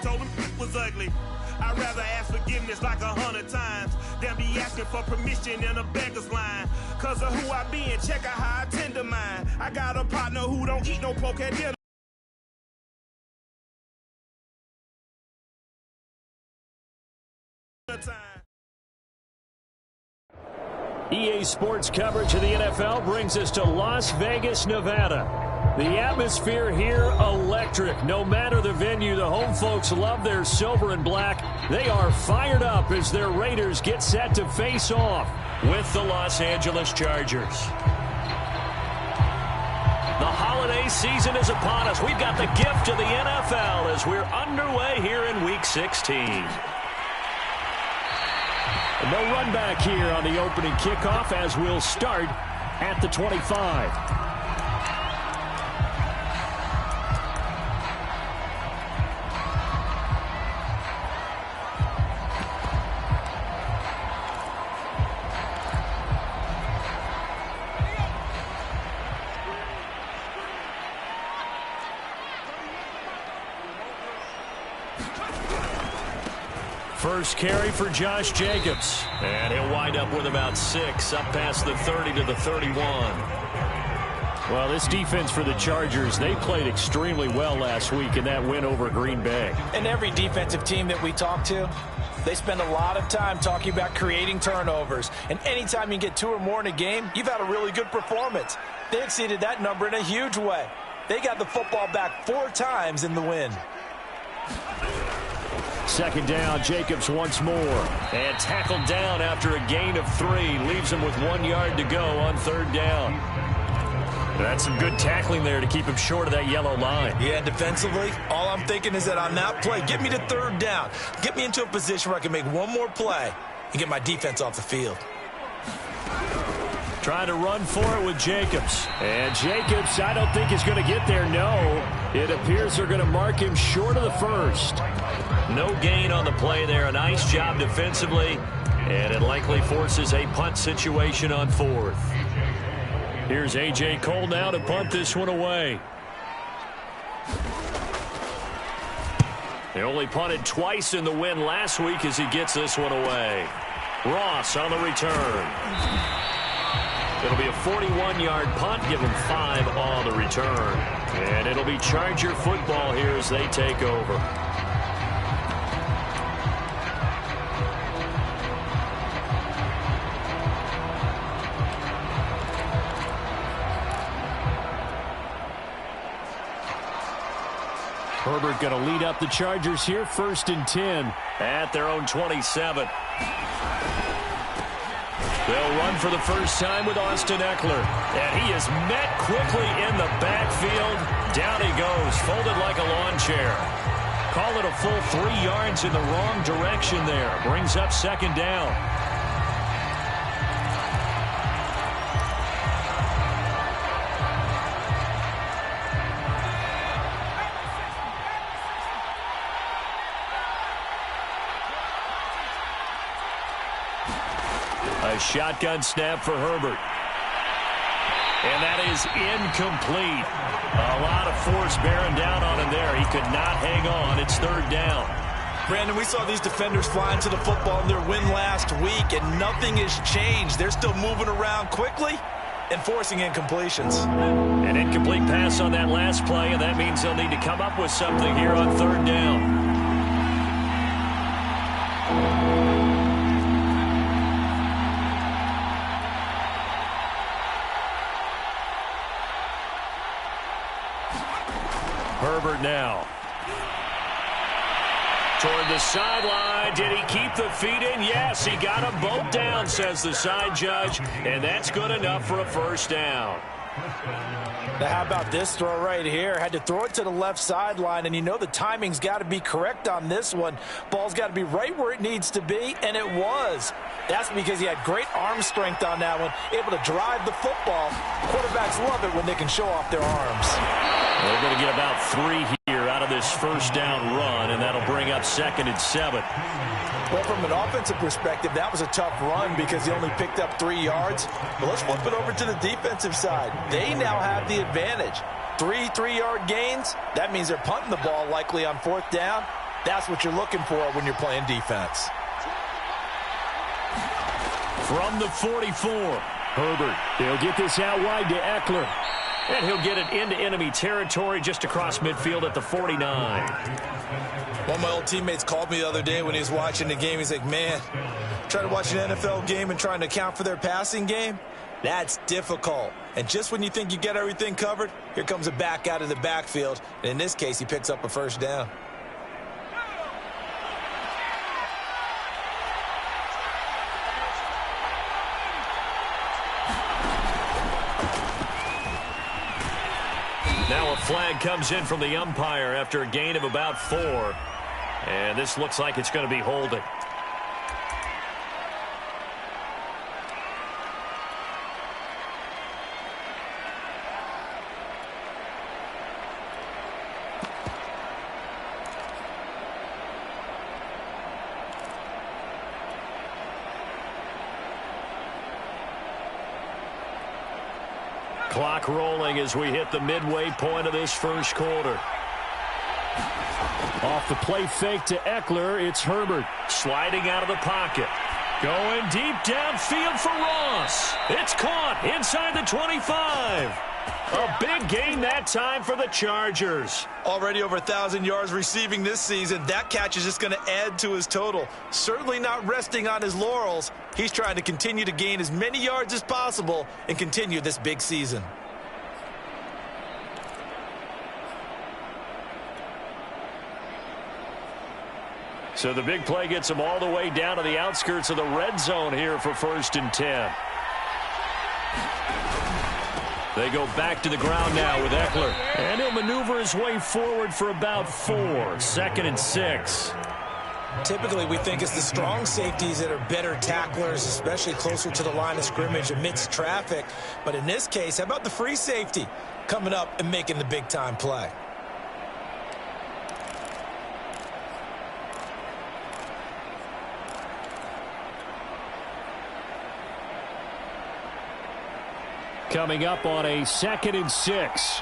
told him it was ugly. I'd rather ask forgiveness like 100 times than be asking for permission in a beggar's line. Cause of who I be and check out how I tend to mine. I got a partner who don't eat no pork at dinner. EA Sports coverage of the NFL brings us to Las Vegas, Nevada. The atmosphere here, electric. No matter the venue, the home folks love their silver and black. They are fired up as their Raiders get set to face off with the Los Angeles Chargers. The holiday season is upon us. We've got the gift of the NFL as we're underway here in Week 16. No run back here on the opening kickoff as we'll start at the 25. First carry for Josh Jacobs. And he'll wind up with about 6, up past the 30 to the 31. Well, this defense for the Chargers, they played extremely well last week in that win over Green Bay. And every defensive team that we talk to, they spend a lot of time talking about creating turnovers. And anytime you get 2 or more in a game, you've had a really good performance. They exceeded that number in a huge way. They got the football back 4 times in the win. Second down, Jacobs once more. And tackled down after a gain of 3. Leaves him with 1 yard to go on 3rd down. That's some good tackling there to keep him short of that yellow line. Yeah, defensively, all I'm thinking is that on that play, get me to 3rd down. Get me into a position where I can make one more play and get my defense off the field. Trying to run for it with Jacobs. And Jacobs, I don't think is going to get there. No, it appears they're going to mark him short of the 1st. No gain on the play there. A nice job defensively. And it likely forces a punt situation on 4th. Here's A.J. Cole now to punt this one away. They only punted twice in the win last week as he gets this one away. Ross on the return. It'll be a 41-yard punt, give him 5 on the return. And it'll be Charger football here as they take over. Herbert going to lead up the Chargers here, 1st and 10 at their own 27. They'll run for the first time with Austin Eckler. And he is met quickly in the backfield. Down he goes, folded like a lawn chair. Call it a full 3 yards in the wrong direction there. Brings up 2nd down. A shotgun snap for Herbert. And that is incomplete. A lot of force bearing down on him there. He could not hang on. It's 3rd down. Brandon, we saw these defenders flying to the football in their win last week, and nothing has changed. They're still moving around quickly and forcing incompletions. An incomplete pass on that last play, and that means they'll need to come up with something here on 3rd down. Herbert now. Toward the sideline. Did he keep the feet in? Yes, he got them both down, says the side judge. And that's good enough for a 1st down. Now, how about this throw right here? Had to throw it to the left sideline, and you know the timing's got to be correct on this one. Ball's got to be right where it needs to be, and it was. That's because he had great arm strength on that one, able to drive the football. Quarterbacks love it when they can show off their arms. They're going to get about 3 here out of this 1st down run, and that'll bring up 2nd and 7. Well, from an offensive perspective, that was a tough run because he only picked up 3 yards. But let's flip it over to the defensive side. They now have the advantage. 3 3-yard gains. That means they're punting the ball likely on 4th down. That's what you're looking for when you're playing defense. From the 44, Herbert. He'll get this out wide to Eckler. And he'll get it into enemy territory just across midfield at the 49. One of my old teammates called me the other day when he was watching the game. He's like, man, trying to watch an NFL game and trying to account for their passing game? That's difficult. And just when you think you get everything covered, here comes a back out of the backfield. And in this case, he picks up a first down. Now a flag comes in from the umpire after a gain of about 4. And this looks like it's going to be holding. Clock rolling as we hit the midway point of this first quarter. Off the play fake to Eckler, it's Herbert. Sliding out of the pocket. Going deep downfield for Ross. It's caught inside the 25. A big gain that time for the Chargers. Already over 1,000 yards receiving this season. That catch is just going to add to his total. Certainly not resting on his laurels. He's trying to continue to gain as many yards as possible and continue this big season. So the big play gets him all the way down to the outskirts of the red zone here for 1st and 10. They go back to the ground now with Eckler. And he'll maneuver his way forward for about 4. 2nd and 6. Typically, we think it's the strong safeties that are better tacklers, especially closer to the line of scrimmage amidst traffic. But in this case, how about the free safety coming up and making the big-time play? Coming up on a 2nd and 6.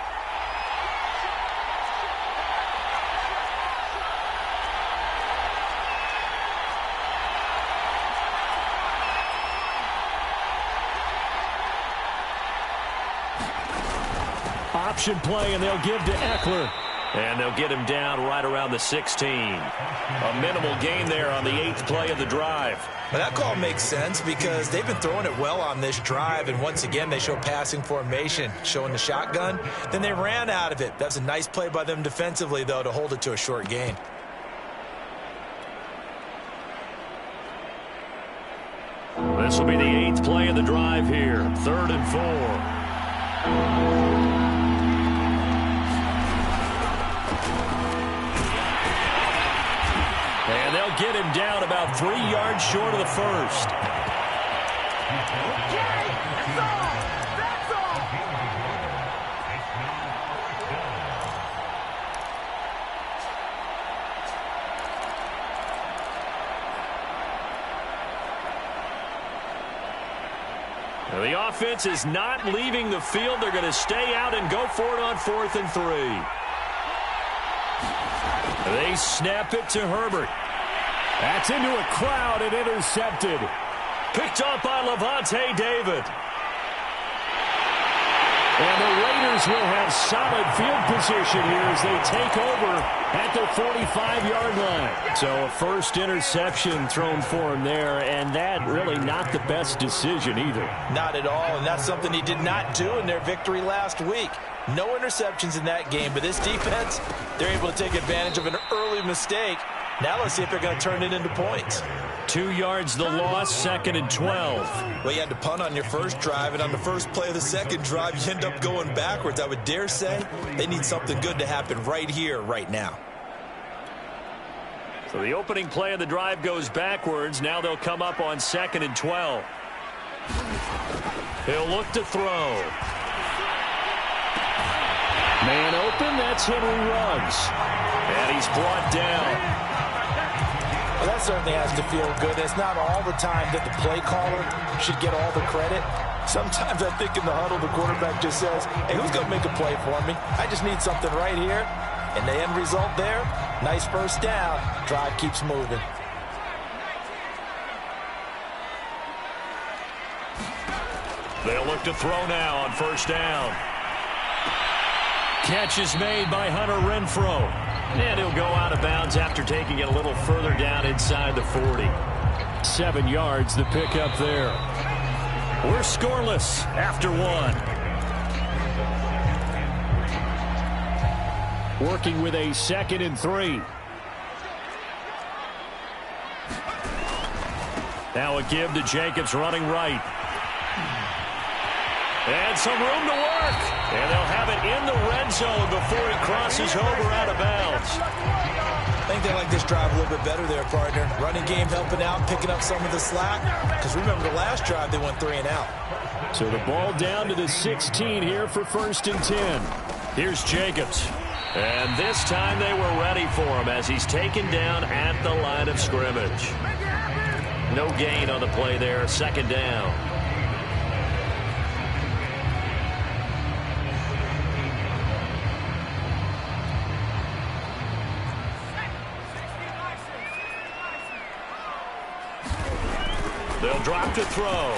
Option play, and they'll give to Eckler. And they'll get him down right around the 16. A minimal gain there on the 8th play of the drive. But that call makes sense because they've been throwing it well on this drive, and once again they show passing formation, showing the shotgun. Then they ran out of it. That's a nice play by them defensively, though, to hold it to a short gain. This will be the 8th play of the drive here. 3rd and 4. And they'll get him down about 3 yards short of the first. Now the offense is not leaving the field. They're going to stay out and go for it on 4th and 3. They snap it to Herbert. That's into a crowd and intercepted. Picked off by Lavonte David. And the Raiders will have solid field position here as they take over at their 45-yard line. So a first interception thrown for him there, and that really not the best decision either. Not at all, and that's something he did not do in their victory last week. No interceptions in that game, but this defense, they're able to take advantage of an early mistake. Now let's see if they're going to turn it into points. 2 yards the loss, 2nd and 12. Well, you had to punt on your first drive, and on the first play of the second drive, you end up going backwards. I would dare say they need something good to happen right here, right now. So the opening play of the drive goes backwards. Now they'll come up on 2nd and 12. He'll look to throw. Man open, that's Henry Ruggs. And he's brought down. Well, that certainly has to feel good. It's not all the time that the play caller should get all the credit. Sometimes I think in the huddle, the quarterback just says, hey, who's going to make a play for me? I just need something right here. And the end result there, Nice first down. Drive keeps moving. They'll look to throw now on first down. Catch is made by Hunter Renfrow. And he'll go out of bounds after taking it a little further down inside the 40. 7 yards, the pickup there. We're scoreless after 1. Working with a 2nd and 3. Now a give to Jacobs running right. And some room to work. And they'll have it in the red zone before he crosses over out of bounds. I think they like this drive a little bit better there, partner. Running game helping out, picking up some of the slack. Because remember the last drive, they went 3 and out. So the ball down to the 16 here for 1st and 10. Here's Jacobs. And this time they were ready for him as he's taken down at the line of scrimmage. No gain on the play there, 2nd down. They'll drop to throw.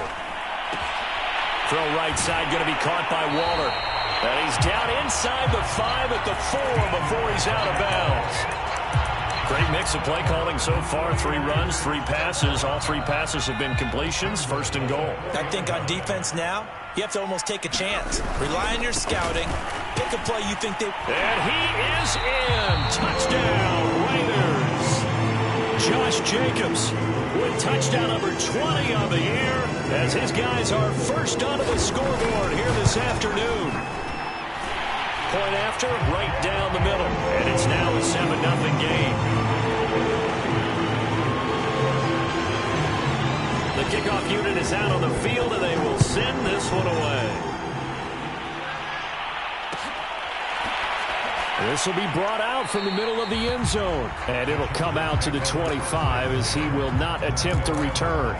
Throw right side going to be caught by Waller. And he's down inside the 5 at the 4 before he's out of bounds. Great mix of play calling so far. 3 runs, 3 passes. All 3 passes have been completions. 1st and goal. I think on defense now, you have to almost take a chance. Rely on your scouting. Pick a play you think they... And he is in. Touchdown, Raiders. Josh Jacobs with touchdown number 20 on the year as his guys are first onto the scoreboard here this afternoon. Point after, right down the middle. And it's now a 7-0 game. The kickoff unit is out on the field, and they will send this one away. This will be brought out from the middle of the end zone. And it'll come out to the 25 as he will not attempt to return.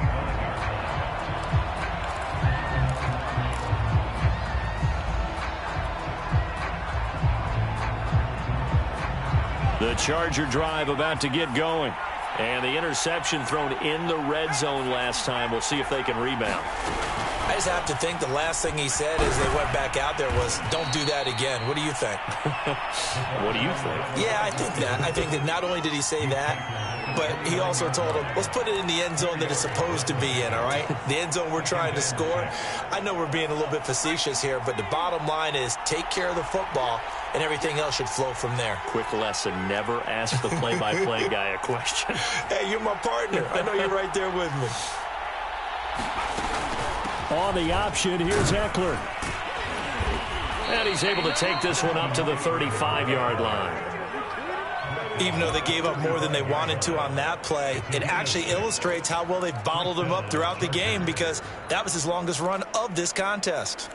The Charger drive about to get going. And the interception thrown in the red zone last time. We'll see if they can rebound. I just have to think the last thing he said as they went back out there was, don't do that again. What do you think? What do you think? Yeah, I think that. I think that not only did he say that, but he also told him, let's put it in the end zone that it's supposed to be in, all right? The end zone we're trying to score. I know we're being a little bit facetious here, but the bottom line is take care of the football, and everything else should flow from there. Quick lesson, never ask the play-by-play guy a question. Hey, you're my partner. I know you're right there with me. On the option, here's Eckler. And he's able to take this one up to the 35-yard line. Even though they gave up more than they wanted to on that play, it actually illustrates how well they've bottled him up throughout the game because that was his longest run of this contest.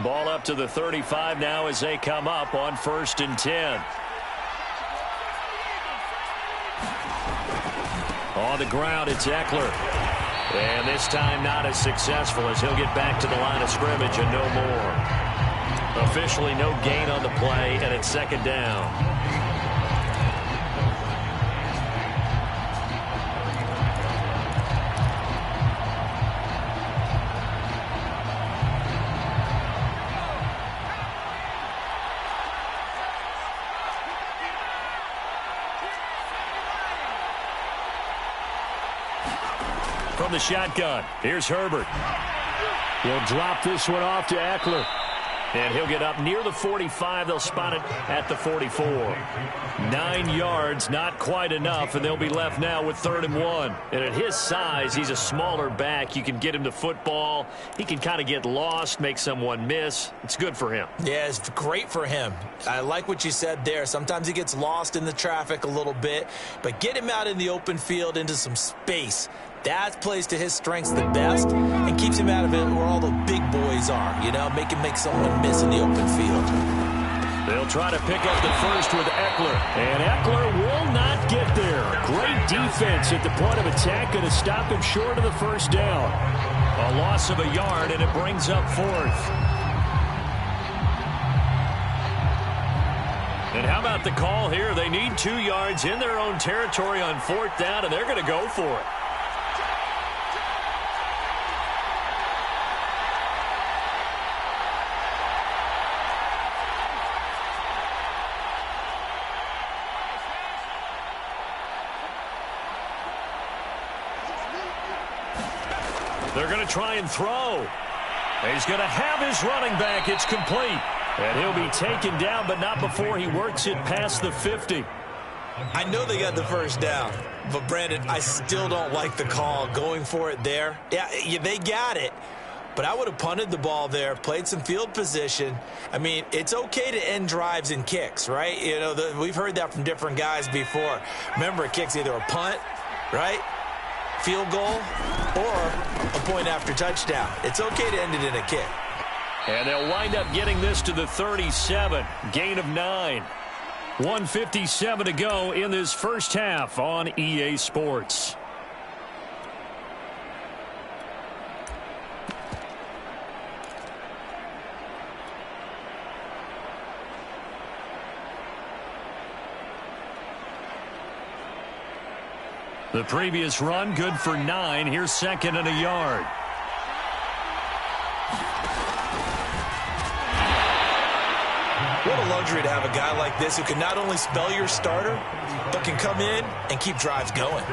Ball up to the 35 now as they come up on 1st and 10. On the ground, it's Eckler. And this time not as successful as he'll get back to the line of scrimmage and no more. Officially no gain on the play, and it's 2nd down. From the shotgun, here's Herbert. He'll drop this one off to Eckler. And he'll get up near the 45. They'll spot it at the 44. 9 yards, not quite enough, and they'll be left now with 3rd and 1. And at his size, he's a smaller back. You can get him to football. He can kind of get lost, make someone miss. It's good for him. Yeah, it's great for him. I like what you said there. Sometimes he gets lost in the traffic a little bit, but get him out in the open field into some space. That plays to his strengths the best and keeps him out of it where all the big boys are, you know, make someone miss in the open field. They'll try to pick up the first with Eckler, and Eckler will not get there. Great defense at the point of attack, going to stop him short of the 1st down. A loss of a yard, and it brings up 4th. And how about the call here? They need 2 yards in their own territory on 4th down, and they're going to go for it. They're going to try and throw. He's going to have his running back. It's complete. And he'll be taken down, but not before he works it past the 50. I know they got the first down, but, Brandon, I still don't like the call going for it there. Yeah, they got it, but I would have punted the ball there, played some field position. I mean, it's okay to end drives and kicks, right? You know, we've heard that from different guys before. Remember, a kick's either a punt, right, field goal, or a point after touchdown. It's okay to end it in a kick. And they'll wind up getting this to the 37. Gain of 9. 1:57 to go in this first half on EA Sports. The previous run good for 9. Here's 2nd and a yard. What a luxury to have a guy like this who can not only spell your starter, but can come in and keep drives going.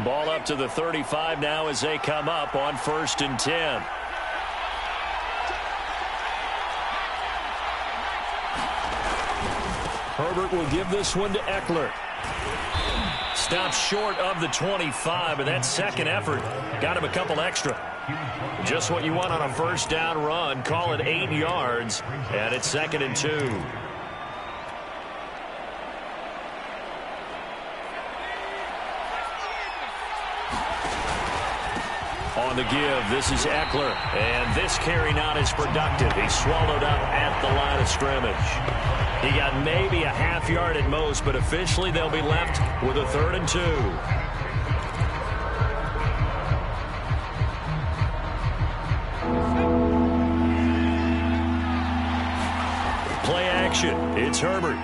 Ball up to the 35 now as they come up on 1st and 10. Herbert will give this one to Eckler. Stops short of the 25, but that second effort got him a couple extra. Just what you want on a first down run. Call it 8 yards, and it's 2nd and 2. On the give, this is Eckler, and this carry not as productive. He's swallowed up at the line of scrimmage. He got maybe a half yard at most, but officially they'll be left with a 3rd and 2. Play action. It's Herbert.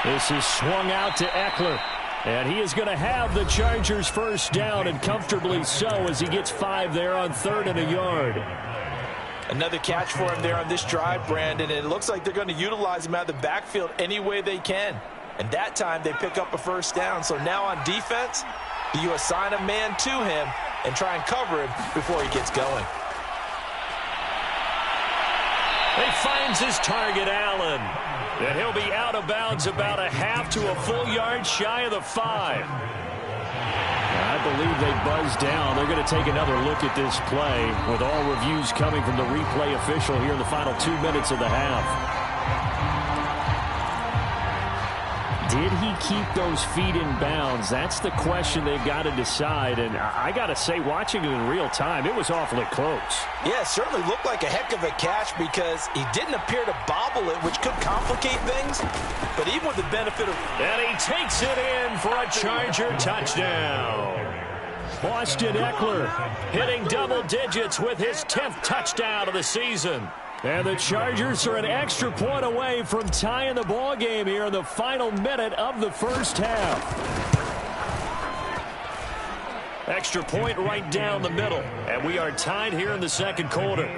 This is swung out to Eckler. And he is going to have the Chargers first down, and comfortably so, as he gets 5 there on 3rd and a yard. Another catch for him there on this drive, Brandon. And it looks like they're going to utilize him out of the backfield any way they can. And that time they pick up a first down. So now on defense, you assign a man to him and try and cover him before he gets going. He finds his target, Allen. And he'll be out of bounds about a half to a full yard shy of the 5. I believe they buzzed down. They're going to take another look at this play, with all reviews coming from the replay official here in the final 2 minutes of the half. Did he keep those feet in bounds? That's the question they've got to decide. And I got to say, watching it in real time, it was awfully close. Yeah, it certainly looked like a heck of a catch because he didn't appear to bobble it, which could complicate things. But even with the benefit of... And he takes it in for a Charger touchdown. Austin Eckler hitting double digits with his 10th touchdown of the season. And the Chargers are an extra point away from tying the ball game here in the final minute of the first half. Extra point right down the middle. And we are tied here in the second quarter.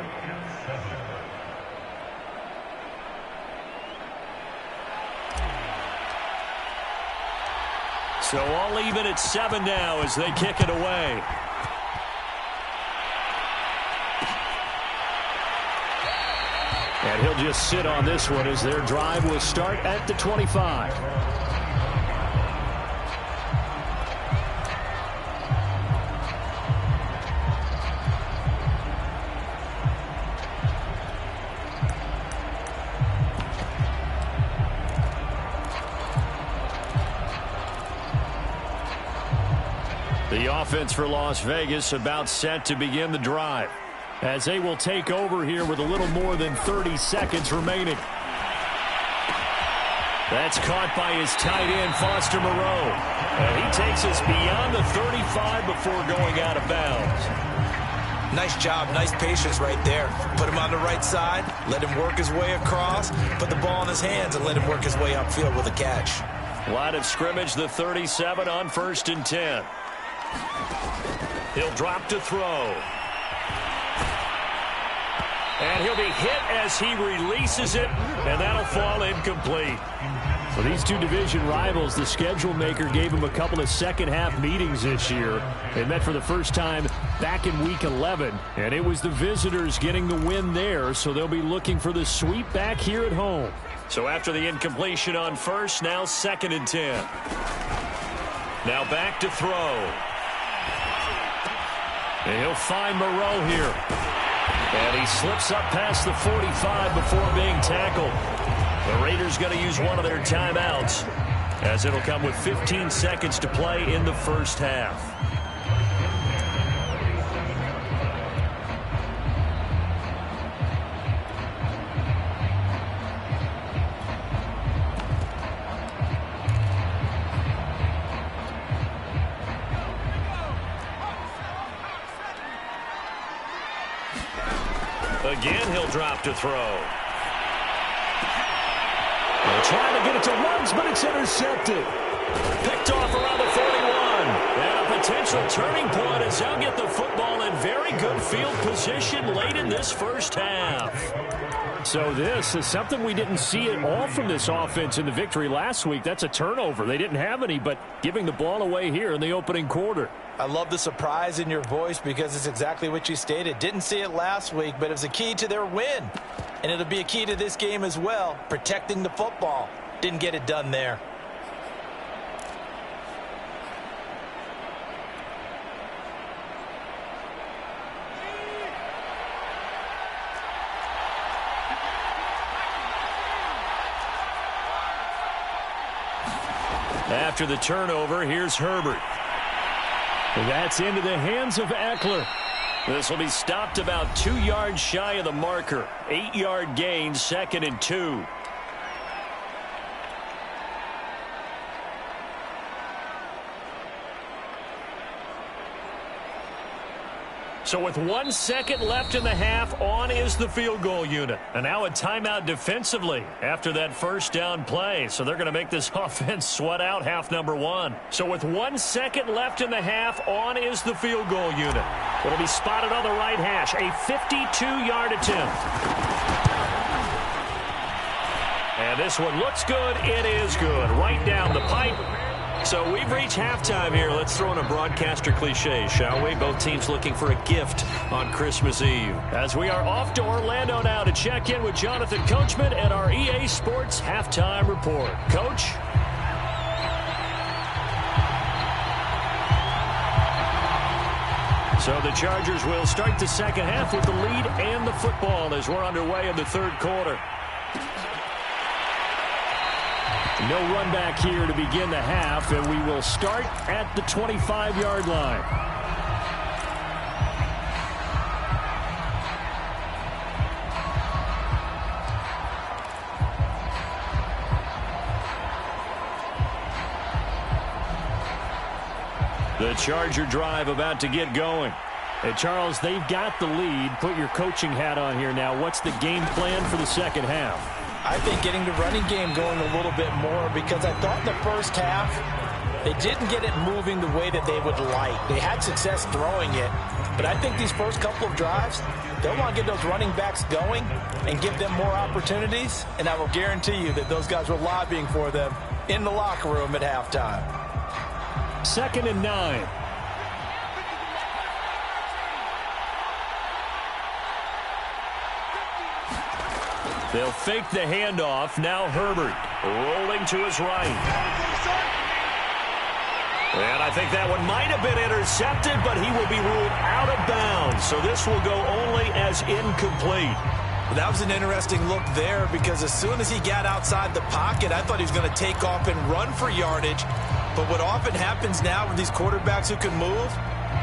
So all even at 7 now as they kick it away. And he'll just sit on this one as their drive will start at the 25. The offense for Las Vegas about set to begin the drive, as they will take over here with a little more than 30 seconds remaining. That's caught by his tight end, Foster Moreau. And he takes us beyond the 35 before going out of bounds. Nice job, nice patience right there. Put him on the right side, let him work his way across, put the ball in his hands, and let him work his way upfield with a catch. Line of scrimmage, the 37 on 1st and 10. He'll drop to throw. And he'll be hit as he releases it, and that'll fall incomplete. For these two division rivals, the schedule maker gave them a couple of second-half meetings this year. They met for the first time back in Week 11, and it was the visitors getting the win there, so they'll be looking for the sweep back here at home. So after the incompletion on 1st, now 2nd and 10. Now back to throw. And he'll find Moreau here. And he slips up past the 45 before being tackled. The Raiders going to use one of their timeouts, as it'll come with 15 seconds to play in the first half. Again, he'll drop to throw. They're trying to get it to Ruggs, but it's intercepted. Picked off around the 41. And a potential turning point as they'll get the football in very good field position late in this first half. So this is something we didn't see at all from this offense in the victory last week. That's a turnover. They didn't have any, but giving the ball away here in the opening quarter. I love the surprise in your voice because it's exactly what you stated. Didn't see it last week, but it was a key to their win. And it'll be a key to this game as well, protecting the football. Didn't get it done there. After the turnover, here's Herbert. That's into the hands of Eckler. This will be stopped about 2 yards shy of the marker. 8-yard gain, 2nd and 2. So with 1 second left in the half, on is the field goal unit. And now a timeout defensively after that first down play. So they're going to make this offense sweat out half number 1. So with 1 second left in the half, on is the field goal unit. It'll be spotted on the right hash. A 52-yard attempt. And this one looks good. It is good. Right down the pipe. So we've reached halftime here. Let's throw in a broadcaster cliche, shall we? Both teams looking for a gift on Christmas Eve. As we are off to Orlando now to check in with Jonathan Coachman and our EA Sports Halftime Report. Coach? So the Chargers will start the second half with the lead and the football as we're underway in the third quarter. No run back here to begin the half, and we will start at the 25-yard line. The Charger drive about to get going. Hey, Charles, they've got the lead. Put your coaching hat on here now. What's the game plan for the second half? I think getting the running game going a little bit more, because I thought in the first half they didn't get it moving the way that they would like. They had success throwing it, but I think these first couple of drives, they'll want to get those running backs going and give them more opportunities, and I will guarantee you that those guys were lobbying for them in the locker room at halftime. 2nd and 9. They'll fake the handoff. Now Herbert rolling to his right. And I think that one might have been intercepted, but he will be ruled out of bounds. So this will go only as incomplete. Well, that was an interesting look there, because as soon as he got outside the pocket, I thought he was going to take off and run for yardage. But what often happens now with these quarterbacks who can move,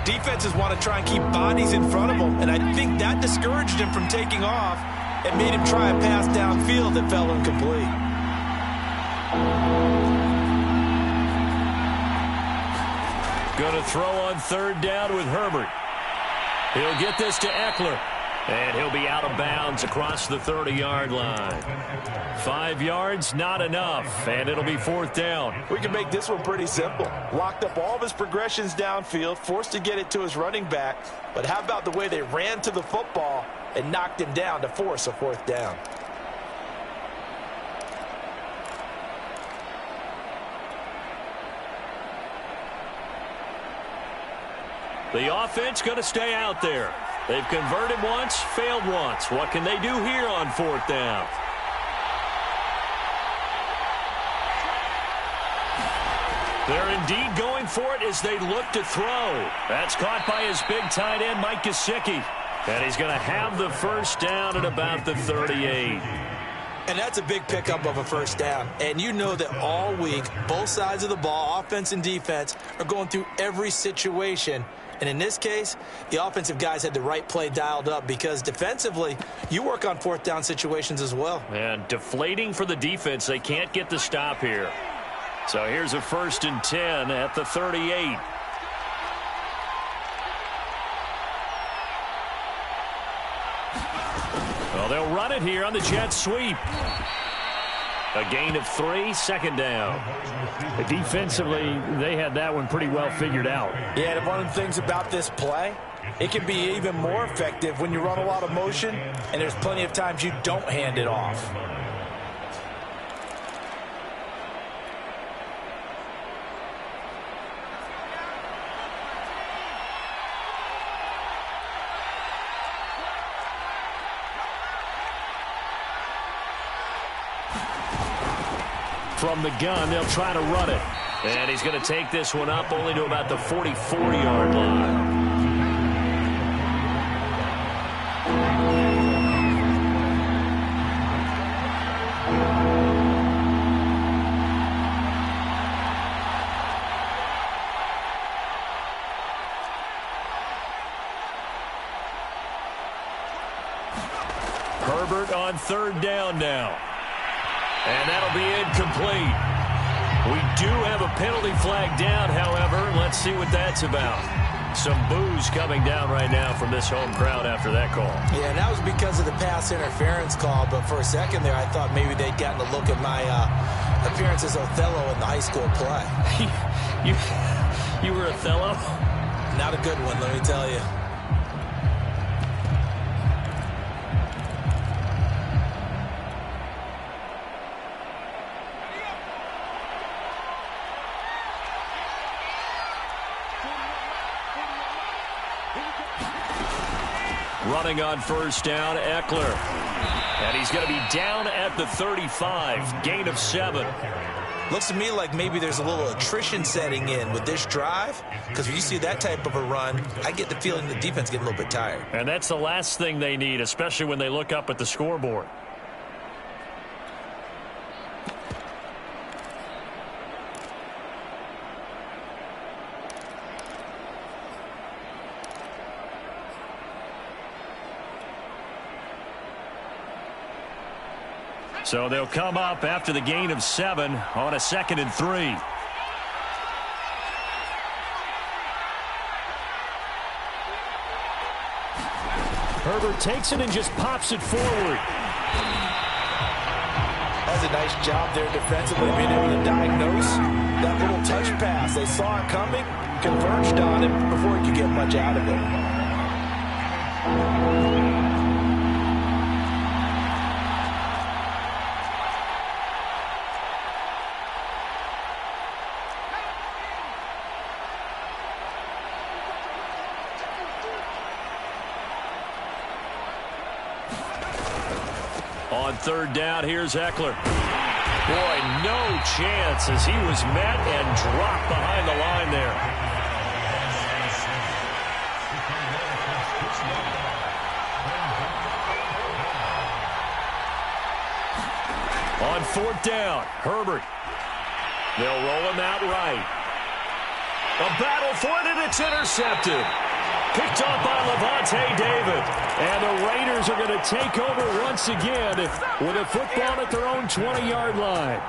defenses want to try and keep bodies in front of them. And I think that discouraged him from taking off and made him try a pass downfield that fell incomplete. Going to throw on 3rd down with Herbert. He'll get this to Eckler. And he'll be out of bounds across the 30-yard line. 5 yards, not enough, and it'll be 4th down. We can make this one pretty simple. Locked up all of his progressions downfield, forced to get it to his running back. But how about the way they ran to the football and knocked him down to force a 4th down? The offense going to stay out there. They've converted once, failed once. What can they do here on 4th down? They're indeed going for it as they look to throw. That's caught by his big tight end, Mike Gesicki. And he's going to have the 1st down at about the 38. And that's a big pickup of a 1st down. And you know that all week, both sides of the ball, offense and defense, are going through every situation. And in this case, the offensive guys had the right play dialed up because defensively, you work on 4th down situations as well. And deflating for the defense. They can't get the stop here. So here's a 1st and 10 at the 38. Well, they'll run it here on the jet sweep. A gain of 3, 2nd down. Defensively, they had that one pretty well figured out. Yeah, and one of the things about this play, it can be even more effective when you run a lot of motion, and there's plenty of times you don't hand it off. From the gun, they'll try to run it. And he's going to take this one up only to about the 44-yard line. Herbert on 3rd down now. And that'll be incomplete. We do have a penalty flag down, however. Let's see what that's about. Some boos coming down right now from this home crowd after that call. Yeah, and that was because of the pass interference call. But for a second there, I thought maybe they'd gotten a look at my appearance as Othello in the high school play. You were Othello? Not a good one, let me tell you. Running on 1st down, Eckler. And he's going to be down at the 35. Gain of 7. Looks to me like maybe there's a little attrition setting in with this drive. Because when you see that type of a run, I get the feeling the defense getting a little bit tired. And that's the last thing they need, especially when they look up at the scoreboard. So they'll come up after the gain of 7 on a 2nd and 3. Herbert takes it and just pops it forward. That's a nice job there defensively, being able to diagnose that little touch pass. They saw it coming, converged on it before he could get much out of it. On 3rd down, here's Eckler. Boy, no chance as he was met and dropped behind the line there. On 4th down, Herbert. They'll roll him out right. A battle for it, and it's intercepted. Picked off by Lavonte David. And the Raiders are going to take over once again with a football at their own 20-yard line.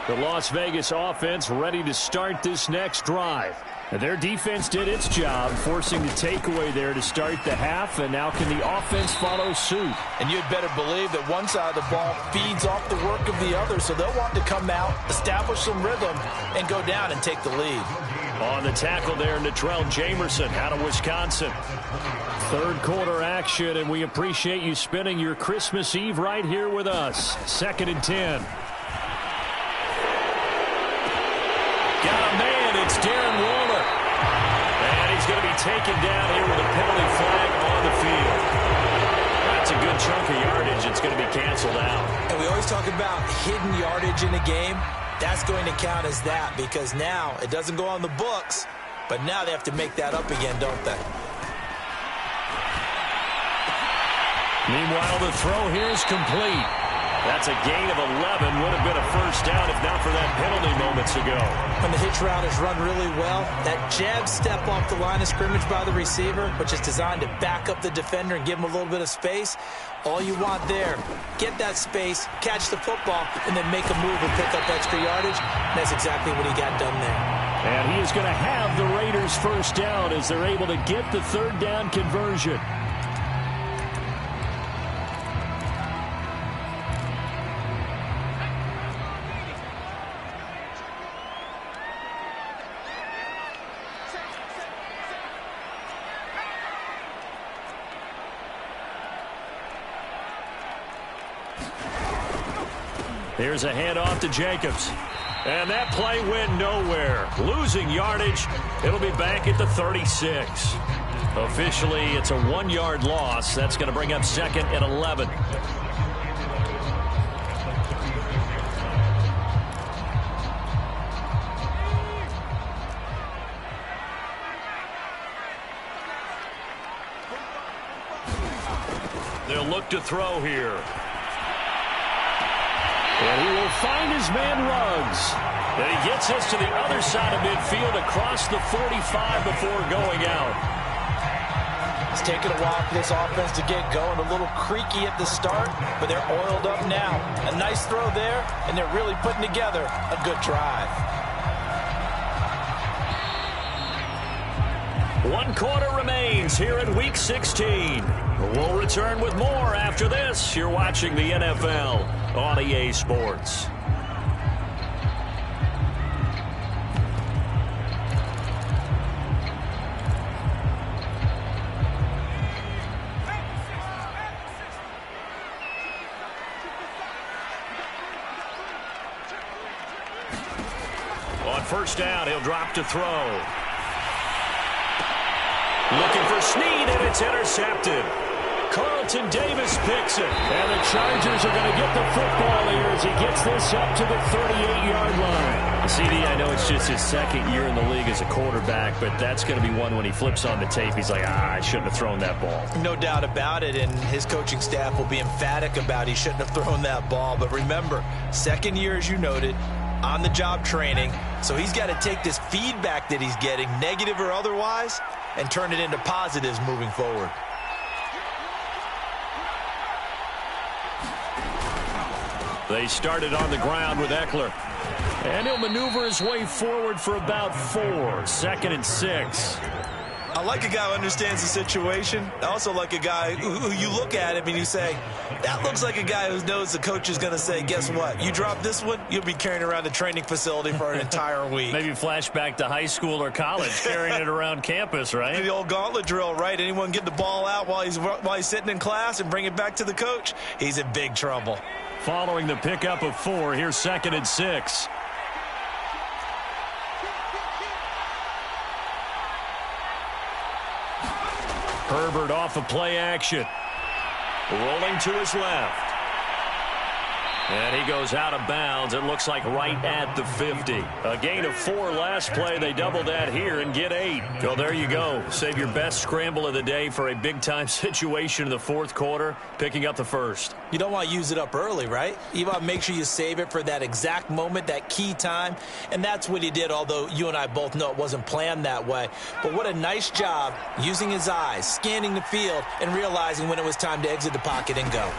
The Las Vegas offense ready to start this next drive. Their defense did its job, forcing the takeaway there to start the half, and now can the offense follow suit? And you'd better believe that one side of the ball feeds off the work of the other, so they'll want to come out, establish some rhythm, and go down and take the lead. On the tackle there, Natrell Jamerson out of Wisconsin. Third quarter action, and we appreciate you spending your Christmas Eve right here with us. 2nd and 10. Got a man, it's Darren Waller. And he's going to be taken down here with a penalty flag on the field. That's a good chunk of yardage. It's going to be canceled out. And we always talk about hidden yardage in a game. That's going to count as that because now it doesn't go on the books, but now they have to make that up again, don't they? Meanwhile, the throw here is complete. That's a gain of 11. Would have been a first down if not for that penalty moments ago. When the hitch route is run really well, that jab step off the line of scrimmage by the receiver, which is designed to back up the defender and give him a little bit of space, all you want there, get that space, catch the football, and then make a move and pick up extra yardage. And that's exactly what he got done there. And he is going to have the Raiders first down as they're able to get the third down conversion. Here's a handoff to Jacobs. And that play went nowhere. Losing yardage. It'll be back at the 36. Officially, it's a 1-yard loss. That's going to bring up 2nd and 11. They'll look to throw here. And he will find his man Ruggs. And he gets us to the other side of midfield across the 45 before going out. It's taken a while for this offense to get going. A little creaky at the start, but they're oiled up now. A nice throw there, and they're really putting together a good drive. 1 quarter remains here in Week 16. We'll return with more after this. You're watching the NFL on EA Sports. On first down, he'll drop to throw. Looking for Snead, and it's intercepted. Carlton Davis picks it. And the Chargers are going to get the football here as he gets this up to the 38-yard line. CD, I know it's just his 2nd year in the league as a quarterback, but that's going to be one when he flips on the tape, he's like, I shouldn't have thrown that ball. No doubt about it, and his coaching staff will be emphatic about he shouldn't have thrown that ball. But remember, 2nd year, as you noted, on-the-job training, so he's got to take this feedback that he's getting, negative or otherwise, and turn it into positives moving forward. They started on the ground with Eckler. And he'll maneuver his way forward for about 4. 2nd and 6. I like a guy who understands the situation. I also like a guy who you look at him and you say, that looks like a guy who knows the coach is going to say, guess what? You drop this one, you'll be carrying around the training facility for an entire week. Maybe flashback to high school or college, carrying it around campus, right? The old gauntlet drill, right? Anyone get the ball out while he's sitting in class and bring it back to the coach, he's in big trouble. Following the pickup of 4, here's 2nd and 6. Herbert off of play action. Rolling to his left. And he goes out of bounds. It looks like right at the 50. A gain of 4 last play. They double that here and get 8. So there you go. Save your best scramble of the day for a big-time situation in the fourth quarter, picking up the first. You don't want to use it up early, right? You want to make sure you save it for that exact moment, that key time. And that's what he did, although you and I both know it wasn't planned that way. But what a nice job using his eyes, scanning the field, and realizing when it was time to exit the pocket and go.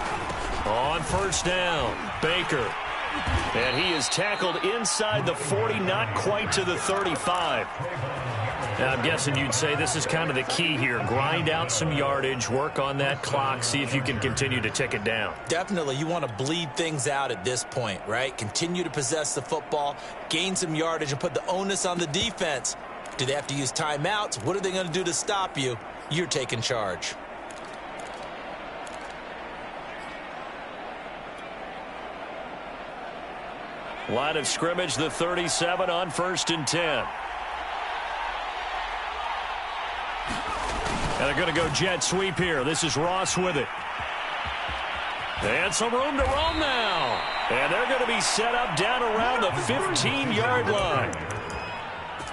On first down, Baker. And he is tackled inside the 40, not quite to the 35. Now, I'm guessing you'd say this is kind of the key here. Grind out some yardage, work on that clock, see if you can continue to tick it down. Definitely. You want to bleed things out at this point, right? Continue to possess the football, gain some yardage, and put the onus on the defense. Do they have to use timeouts? What are they going to do to stop you? You're taking charge. Line of scrimmage, the 37 on first and 10. And they're going to go jet sweep here. This is Ross with it. And some room to roam now. And they're going to be set up down around the 15-yard line.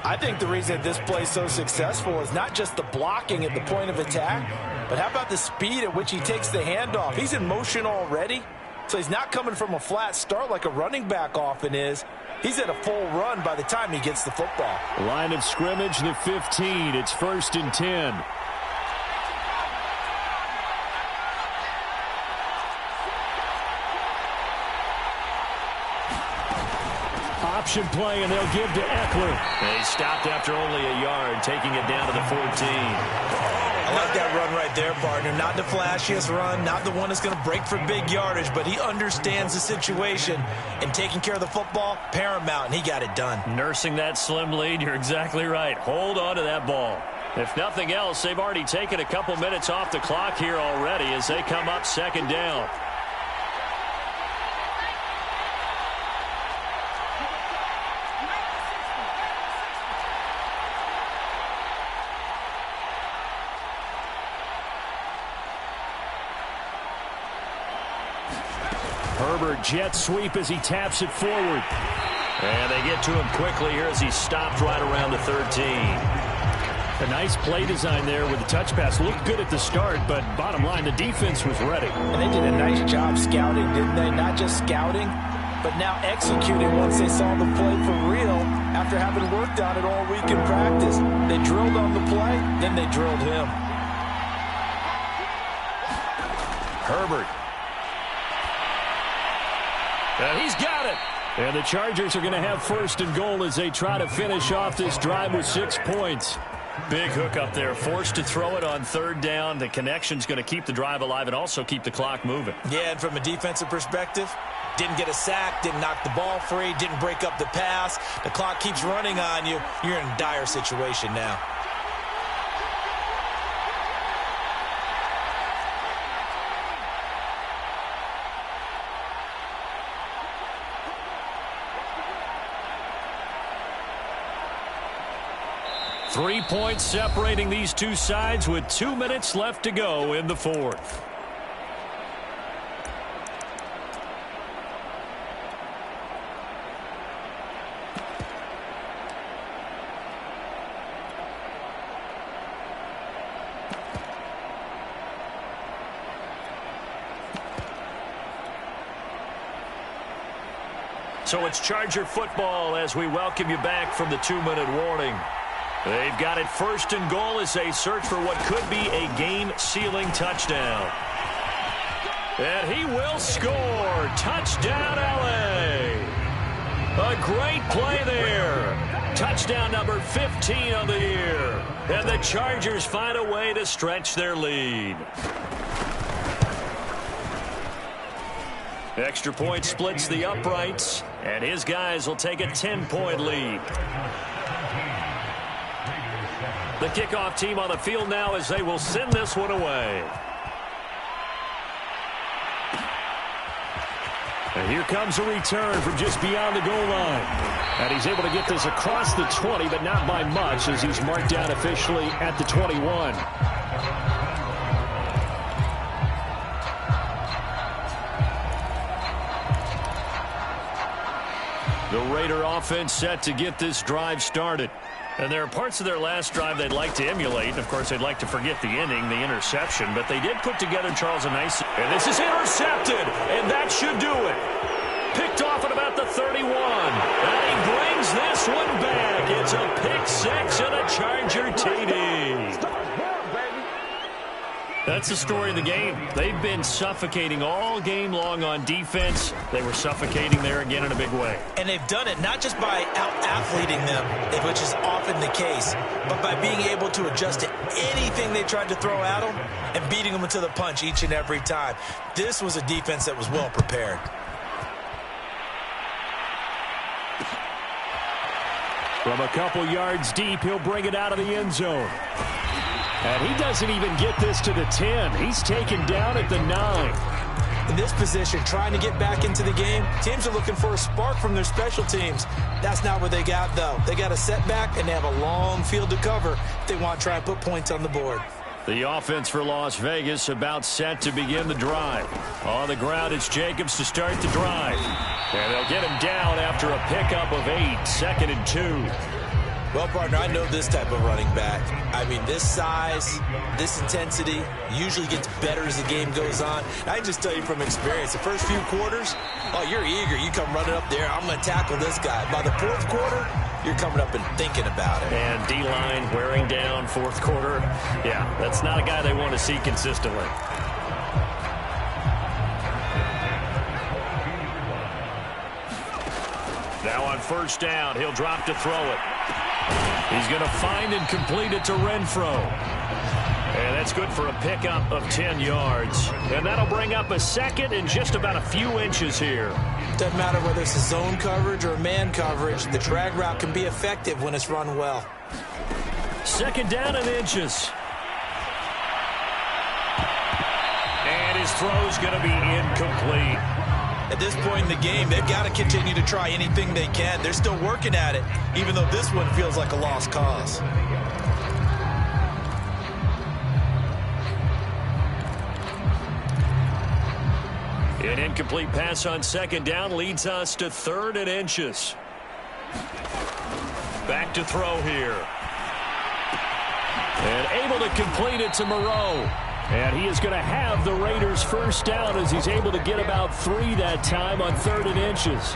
I think the reason this play is so successful is not just the blocking at the point of attack, but how about the speed at which he takes the handoff? He's in motion already. So he's not coming from a flat start like a running back often is. He's at a full run by the time he gets the football. Line of scrimmage, the 15. It's first and 10. Option play, and they'll give to Eckler. They stopped after only a yard, taking it down to the 14. I like that run right there, partner. Not the flashiest run, not the one that's going to break for big yardage, but he understands the situation, and taking care of the football, paramount, and he got it done. Nursing that slim lead, you're exactly right. Hold on to that ball. If nothing else, they've already taken a couple minutes off the clock here already as they come up second down. Herbert jet sweep as he taps it forward. And they get to him quickly here as he stopped right around the 13. A nice play design there with the touch pass. Looked good at the start, but bottom line, the defense was ready. And they did a nice job scouting, didn't they? Not just scouting, but now executing once they saw the play for real after having worked on it all week in practice. They drilled on the play, then they drilled him. Herbert. And he's got it. And the Chargers are going to have first and goal as they try to finish off this drive with 6 points. Big hook up there. Forced to throw it on third down. The connection's going to keep the drive alive and also keep the clock moving. Yeah, and from a defensive perspective, didn't get a sack, didn't knock the ball free, didn't break up the pass. The clock keeps running on you. You're in a dire situation now. Three points separating these two sides with 2 minutes left to go in the fourth. So it's Charger football as we welcome you back from the 2-minute warning. They've got it first and goal as they search for what could be a game-sealing touchdown. And he will score. Touchdown, L.A. A great play there. Touchdown number 15 on the year. And the Chargers find a way to stretch their lead. Extra point splits the uprights, and his guys will take a 10-point lead. The kickoff team on the field now as they will send this one away. And here comes a return from just beyond the goal line. And he's able to get this across the 20, but not by much as he's marked down officially at the 21. The Raider offense set to get this drive started. And there are parts of their last drive they'd like to emulate. Of course, they'd like to forget the inning, the interception. But they did put together, Charles, a nice... And this is intercepted, and that should do it. Picked off at about the 31. And he brings this one back. It's a pick six and a Charger TD. That's the story of the game. They've been suffocating all game long on defense. They were suffocating there again in a big way. And they've done it not just by out-athleting them, which is often the case, but by being able to adjust to anything they tried to throw at them and beating them to the punch each and every time. This was a defense that was well prepared. From a couple yards deep, he'll bring it out of the end zone. And he doesn't even get this to the 10. He's taken down at the 9. In this position, trying to get back into the game, teams are looking for a spark from their special teams. That's not what they got, though. They got a setback, and they have a long field to cover if they want to try and put points on the board. The offense for Las Vegas about set to begin the drive. On the ground, it's Jacobs to start the drive. And they'll get him down after a pickup of 8, 2nd and 2. Well, partner, I know this type of running back. I mean, this size, this intensity usually gets better as the game goes on. I can just tell you from experience, the first few quarters, oh, you're eager. You come running up there, I'm going to tackle this guy. By the fourth quarter, you're coming up and thinking about it. And D-line wearing down fourth quarter. Yeah, that's not a guy they want to see consistently. Now on first down, he'll drop to throw it. He's going to find and complete it to Renfro. And that's good for a pickup of 10 yards. And that'll bring up a second and just about a few inches here. Doesn't matter whether it's a zone coverage or man coverage, the drag route can be effective when it's run well. Second down and inches. And his throw's going to be incomplete. At this point in the game, they've got to continue to try anything they can. They're still working at it, even though this one feels like a lost cause. An incomplete pass on second down leads us to 3rd and inches. Back to throw here. And able to complete it to Moreau. And he is going to have the Raiders first down as he's able to get about 3 that time on 3rd and inches.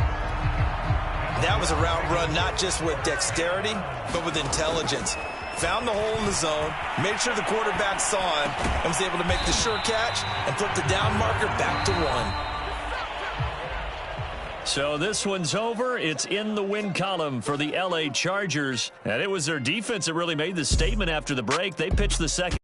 That was a route run not just with dexterity, but with intelligence. Found the hole in the zone, made sure the quarterback saw him, and was able to make the sure catch and flip the down marker back to 1. So this one's over. It's in the win column for the L.A. Chargers. And it was their defense that really made the statement after the break. They pitched the second